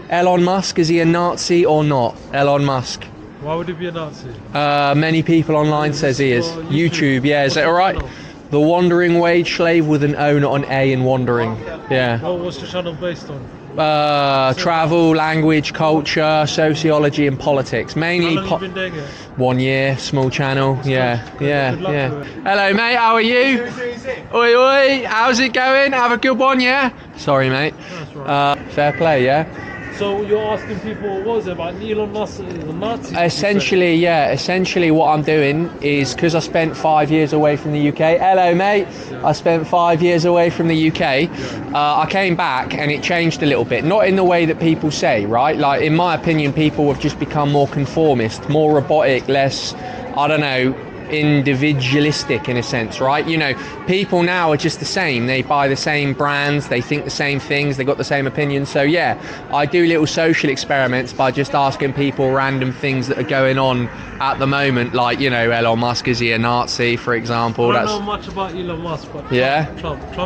Elon Musk, is he a Nazi or not? Elon Musk. Why would he be a Nazi? Many people online says he is. YouTube, yeah, is that alright? Channel? The Wandering Wage Slave with an O, not an A in Wandering. Yeah. What's the channel based on? Travel, language, culture, sociology and politics. Mainly How long have you been doing it? 1 year, small channel. Yeah, yeah, Good luck yeah. with it. Hello mate, how are you? Oi oi, how's it going? Have a good one, yeah? Sorry mate. That's right. Fair play, yeah? So you're asking people, what was it about Elon Musk, the Nazis? Essentially, yeah. Essentially, what I'm doing is because I spent 5 years away from the UK. Hello, mate. Yeah. I spent 5 years away from the UK. I came back and it changed a little bit. Not in the way that people say, right? Like, in my opinion, people have just become more conformist, more robotic, less, I don't know, individualistic in a sense, right? You know, people now are just the same. They buy the same brands, they think the same things, they got the same opinions. So yeah, I do little social experiments by just asking people random things that are going on at the moment, like, you know, Elon Musk, is he a Nazi, for example? I don't know much about Elon Musk, but yeah,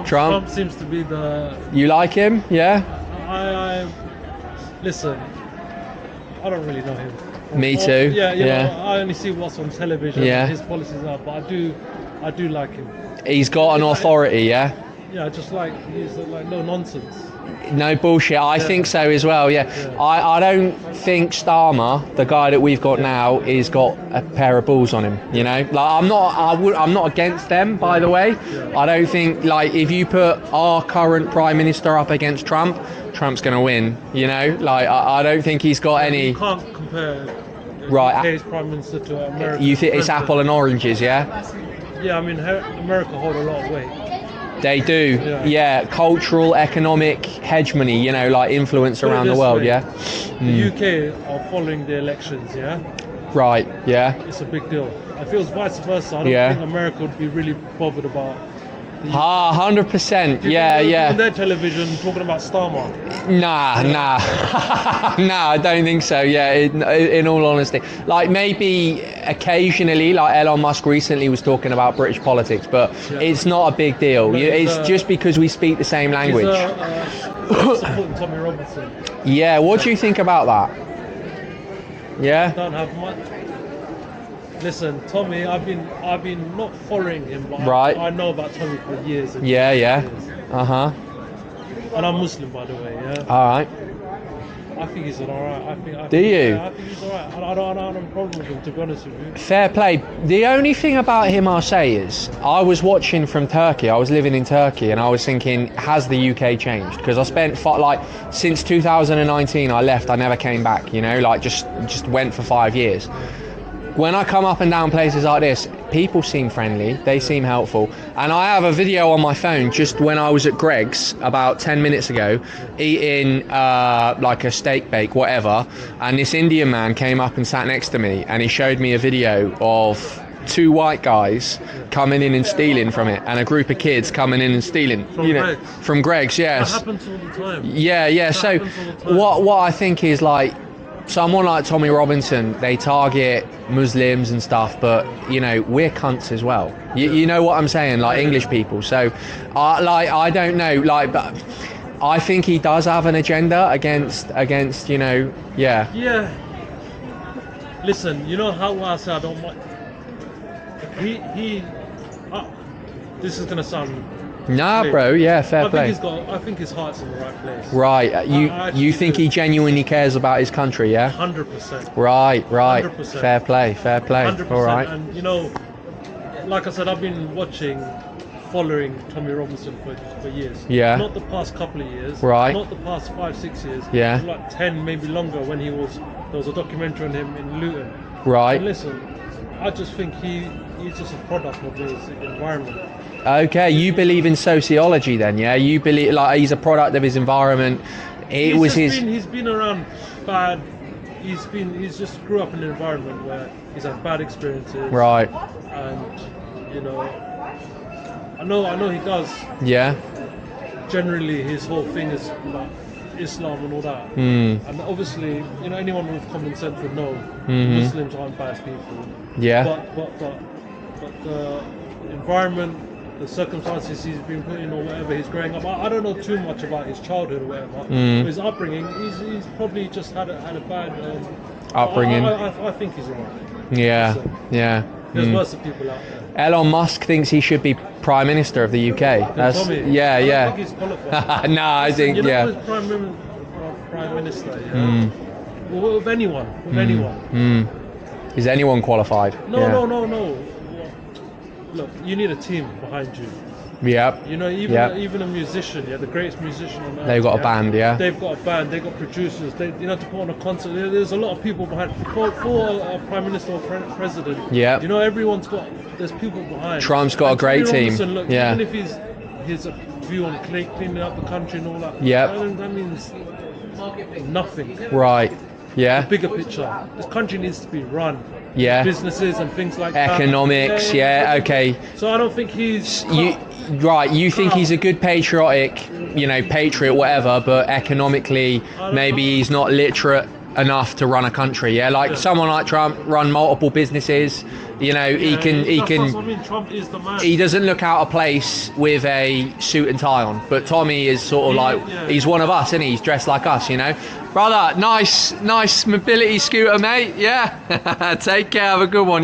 Trump seems to be the... You like him? Yeah? I listen, I don't really know him. Me too. Yeah, you yeah. know, I only see what's on television. Yeah. His policies are, but I do like him. He's got an authority, yeah? Yeah, just like he's like no nonsense. No bullshit. I think so as well. Yeah. I don't think Starmer, the guy that we've got now, is got a pair of balls on him. You know, like I'm not against them. By the way, I don't think, like, if you put our current Prime Minister up against Trump, Trump's going to win. You know, like I don't think he's got any. You can't compare. Right. UK's Prime Minister to America. You think it's apple and oranges, yeah? Yeah, I mean, America hold a lot of weight. They do, yeah. Cultural, economic hegemony, you know, like influence around the world, yeah. The UK are following the elections, yeah. Right, yeah. It's a big deal. If it was vice versa, I don't think America would be really bothered about. 100%, yeah. On their television talking about Starmer. Nah, I don't think so. Yeah, in all honesty, like maybe occasionally, like Elon Musk recently was talking about British politics, but it's not a big deal. It's just because we speak the same language. Supporting Tommy Robinson. Yeah, what do you think about that? Yeah. Don't have much. Listen, Tommy, I've been not following him, but I know about Tommy for years. And yeah. Years. And I'm Muslim, by the way. Yeah. All right. I think he's alright. Do you? Yeah, I think he's alright. I don't have a problem with him, to be honest with you. Fair play. The only thing about him I'll say is, I was watching from Turkey. I was living in Turkey, and I was thinking, has the UK changed? Because I spent since 2019, I left. I never came back. You know, like just went for 5 years. When I come up and down places like this, people seem friendly, they seem helpful. And I have a video on my phone just when I was at Greg's about 10 minutes ago, eating like a steak bake, whatever. And this Indian man came up and sat next to me, and he showed me a video of 2 white guys coming in and stealing from it, and a group of kids coming in and stealing from Greg's. Yes. That happens all the time. Yeah. So what I think is, like, someone like Tommy Robinson, they target Muslims and stuff, but you know, we're cunts as well. You know what I'm saying, like English people. So, I don't know, like, but I think he does have an agenda against you know, yeah. Yeah. Listen, you know how I say I don't mind. This is gonna sound. Nah, bro. Yeah, fair play. I think his heart's in the right place. Right. You think he genuinely cares about his country? Yeah. 100%. Right. 100%. Fair play. 100%. All right. And you know, like I said, I've been following Tommy Robinson for years. Yeah. Not the past couple of years. Right. Not the past 5-6 years. Yeah. Like 10, maybe longer, when there was a documentary on him in Luton. Right. And listen, I just think he's just a product of his environment. Okay, you believe in sociology then, yeah? You believe, like, he's a product of his environment. He's been around bad. He's just grew up in an environment where he's had bad experiences. Right. And you know, I know he does. Yeah. Generally, his whole thing is like Islam and all that. And obviously, you know, anyone with common sense would know Muslims aren't bad people. Yeah. But the environment the circumstances he's been put in or whatever he's growing up. I don't know too much about his childhood or whatever. But his upbringing, he's probably just had a bad upbringing. I think he's alright. Yeah, yeah. There's worse people out there. Elon Musk thinks he should be Prime Minister of the UK. That's, Tommy, yeah, I yeah. don't think he's qualified. No, I think, you know, yeah. as Prime Minister, yeah. Well, with anyone. Is anyone qualified? No. Look, you need a team behind you. Yep. You know, even a musician, the greatest musician on earth. They've got a band, yeah. They've got a band. They've got producers. To put on a concert. There's a lot of people behind. For a prime minister or president. Yeah. You know, there's people behind. Trump's got a great team. Look, yeah. Even if his view on cleaning up the country and all that. Yeah. That means nothing. Right. Yeah. The bigger picture. This country needs to be run. Yeah. Businesses and things like economics, that. Yeah, okay. So I don't think he's... You think he's a good patriotic, patriot, whatever, but economically, maybe he's not literate enough to run a country, someone like Trump run multiple businesses, he can Trump is the man. He doesn't look out of place with a suit and tie on, but Tommy is sort of he's one of us, isn't he? He's dressed like us, brother. Nice mobility scooter, mate. Take care, have a good one.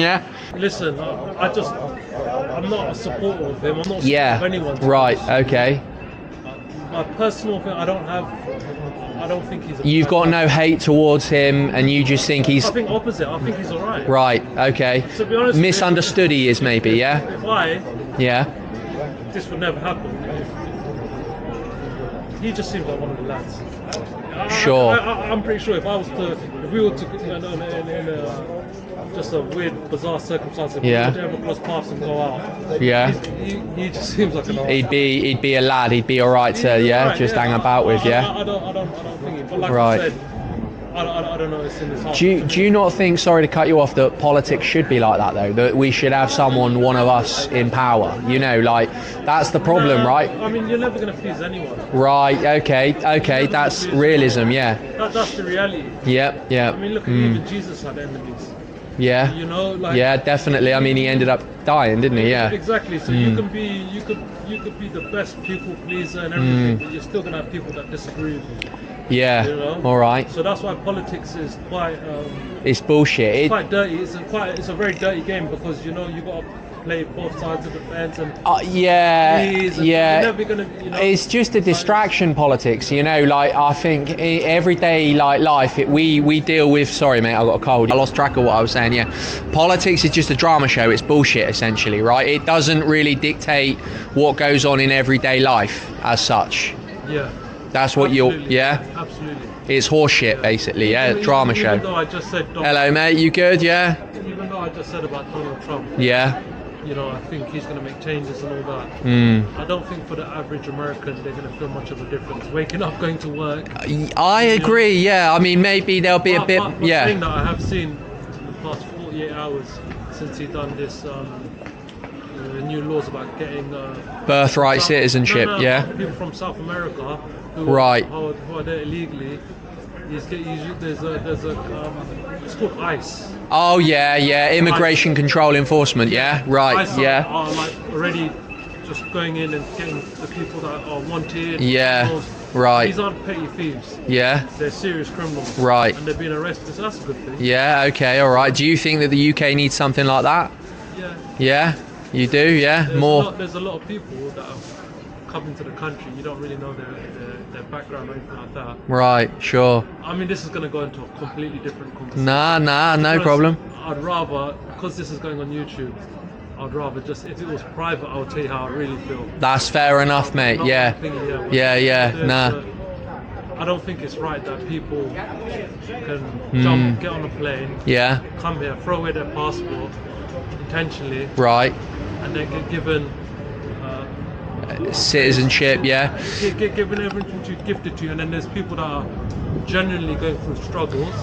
Listen, I'm not a supporter of him. I'm not a supporter of anyone. Right, okay. My personal thing, I don't think he's You've got no hate towards him, and you just think he's... I think opposite. I think he's alright. Right, okay. To be honest, misunderstood he is, maybe, yeah? This would never happen. He just seems like one of the lads. Sure. I'm pretty sure if we were to, in just a weird, bizarre circumstance, if we were to ever cross paths and go out, he just seems like an old He'd be a lad. He'd be all right to hang about with. I don't think it. But like I said, I don't know. It's in his heart. Do you not think? Sorry to cut you off. That politics should be like that though. That we should have one of us in power. That's the problem, right? I mean, you're never going to please anyone. Right. Okay. That's realism. That's the reality. Yep. I mean, look, even Jesus had enemies. Yeah. Definitely. I mean, he ended up dying, didn't he? Yeah. Exactly. So you can be the best people pleaser and everything, but you're still gonna have people that disagree with you. Yeah. All right. So that's why politics is quite. It's bullshit. It's quite dirty. It's a very dirty game because you got to play both sides of the fence and. You're never gonna, It's just a distraction, politics. I think everyday life. We deal with. Sorry, mate, I got a cold. I lost track of what I was saying. Yeah, politics is just a drama show. It's bullshit, essentially, right? It doesn't really dictate what goes on in everyday life as such. Yeah. That's what Absolutely. Absolutely. It's horseshit, basically, drama show. Even though I just said hello, mate, you good, Even though I just said about Donald Trump. I think he's going to make changes and all that. I don't think for the average American they're going to feel much of a difference. Waking up, going to work. I agree, I mean, maybe there'll be a bit, The thing that I have seen in the past 48 hours since he done this new laws about getting birthright citizenship, people from South America who are there illegally. It's called ICE. Oh immigration control enforcement. Right. ICE are like already just going in and getting the people that are wanted. Right. These aren't petty thieves. They're serious criminals. Right. And they're being arrested. So that's a good thing. Okay. All right. Do you think that the UK needs something like that? Yeah. You do. There's a lot of people that have come into the country. You don't really know their background or anything like that. Right, sure. I mean, this is going to go into a completely different conversation. No problem. I'd rather, because this is going on YouTube, I'd rather just, if it was private, I'll tell you how I really feel. That's fair enough, mate. I don't think it's right that people can get on a plane, come here, throw away their passport intentionally, right, and then get given citizenship, given everything gifted to you, and then there's people that are genuinely going through struggles,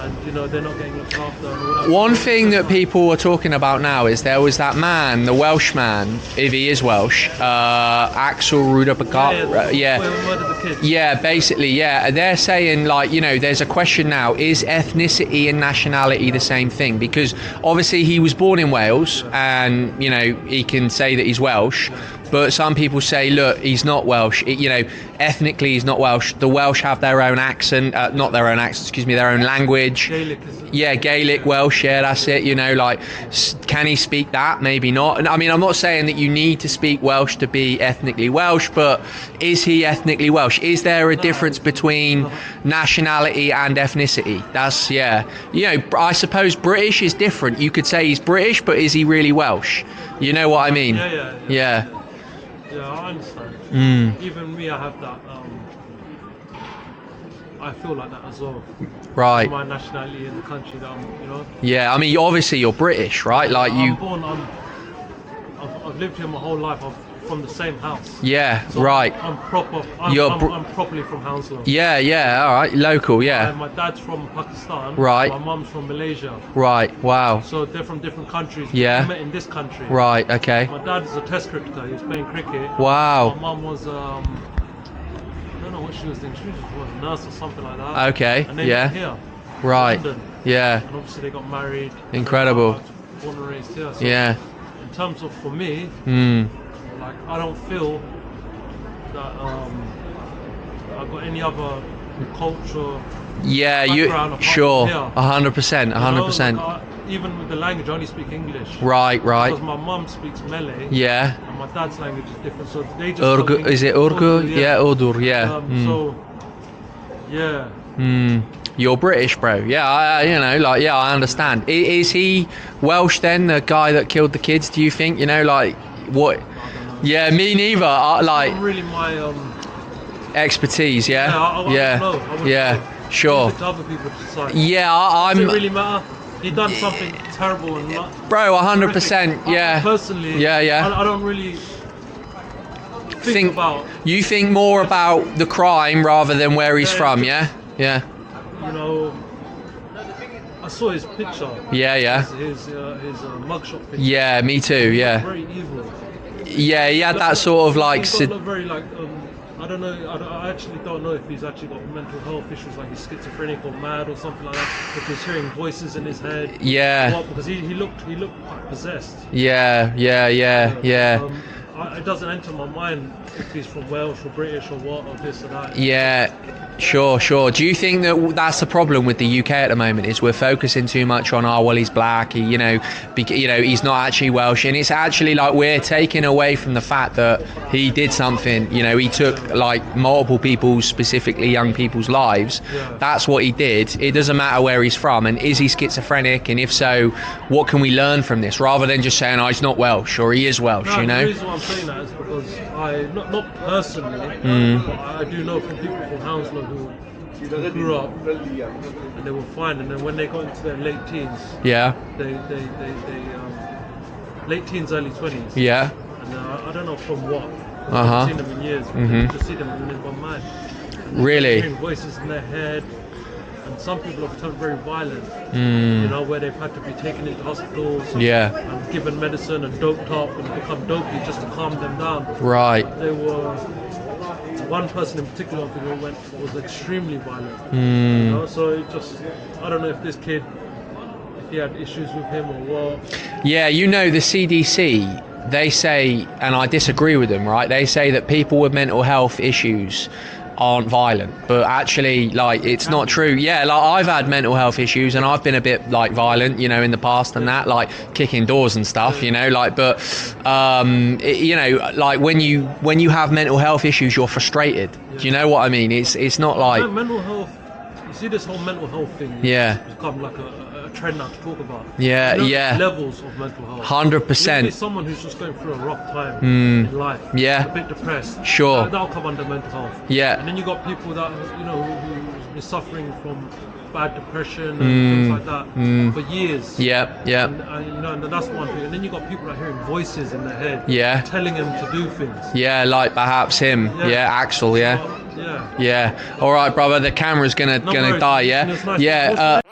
and you know they're not getting looked after and all that. One thing that people were talking about now is there was that man, the Welsh man, if he is Welsh, Axel Rudakabana. Yeah, basically, yeah. They're saying, like, you know, there's a question now: is ethnicity and nationality the same thing? Because obviously he was born in Wales, and you know he can say that he's Welsh. But some people say, look, he's not Welsh. You know, ethnically he's not Welsh. The Welsh have their own accent, not their own accent, excuse me, their own language. Gaelic, Gaelic, Welsh, yeah, that's it. You know, like, can he speak that? Maybe not. And I mean, I'm not saying that you need to speak Welsh to be ethnically Welsh, but is he ethnically Welsh? Is there a difference between nationality and ethnicity? That's, yeah. You know, I suppose British is different. You could say he's British, but is he really Welsh? You know what I mean? Yeah, I understand. Even me, I have that. I feel like that as well. Right. My nationality in the country that I'm, you know. Yeah, I mean, obviously you're British, right? Like you. I've lived here my whole life. I'm from the same house. Yeah, so right. I'm proper. I'm properly from Hounslow. Yeah, all right, local, yeah. My dad's from Pakistan. Right. My mum's from Malaysia. Right. Wow. So they're from different countries. Yeah. We met in this country. Right. Okay. My dad is a test cricketer. He was playing cricket. Wow. My mum was I don't know what she was doing. She was a nurse or something like that. Okay. And they met here. Right. London. Yeah. And obviously they got married. Incredible. Born and raised here. So yeah. In terms of for me, like I don't feel that I've got any other culture. Yeah, you sure, 100%, 100%. Even with the language, I only speak English. Right. Because my mum speaks Malay. Yeah. And my dad's language is different, so they just. Urdu, is it Urdu? Yeah, Urdu. Yeah. So, yeah. You're British, bro. Yeah, you know, like, yeah, I understand. Is he Welsh then, the guy that killed the kids? Do you think, you know, like, what? Yeah, me neither. Like. Not really my expertise. Yeah. I wouldn't know. Yeah. Sure. Other people decide. Yeah, does it really matter? He done something terrible and bro, 100%. Yeah. Personally. Yeah. I don't really think about. You think more about the crime rather than where he's from. Yeah. Yeah. You know, I saw his picture. Yeah. His mugshot picture. Yeah, me too. Yeah. Very evil. Yeah, he had that sort of like. He's got very like. I don't know. I actually don't know if he's actually got mental health issues, like he's schizophrenic or mad or something like that. If he's hearing voices in his head. Yeah. What? Because he looked quite possessed. Yeah. It doesn't enter my mind if he's from Welsh or British or what or this or that. Yeah. Sure. Do you think that that's the problem with the UK at the moment? Is we're focusing too much on well, he's black, he's not actually Welsh, and it's actually like we're taking away from the fact that he did something. You know, he took like multiple people's, specifically young people's lives. Yeah. That's what he did. It doesn't matter where he's from, and is he schizophrenic, and if so, what can we learn from this? Rather than just saying, he's not Welsh or he is Welsh. No, you know. The reason why I'm saying that is because I not personally, but I do know from people from Hounslow who grew up and they were fine, and then when they got into their late teens, they late teens, early 20s, and I don't know from what, I haven't seen them in years, but just see them and they've gone mad. Really? Hearing voices in their head, and some people have turned very violent, you know, where they've had to be taken into hospitals, and given medicine and doped up and become dopey just to calm them down. Right. They were. One person in particular was extremely violent. You know, so it just, I don't know if this kid, if he had issues with him or what. Yeah, you know, the CDC, they say, and I disagree with them, right? They say that people with mental health issues aren't violent, but actually, like, it's not true. Yeah, like, I've had mental health issues and I've been a bit like violent, you know, in the past and that, like kicking doors and stuff, you know, like, but you know, like when you have mental health issues, you're frustrated. Do you know what I mean? It's not like mental health. You see, this whole mental health thing has become like a trend now to talk about. Levels of mental health. 100%. Someone who's just going through a rough time in life. A bit depressed. Sure. That'll come under mental health. And then you got people that, you know, who've been suffering from bad depression and things like that for years. And, you know, and that's one thing. And then you got people that are hearing voices in their head telling them to do things. Like perhaps him. Axel. All right, brother. The camera's gonna die. Nice.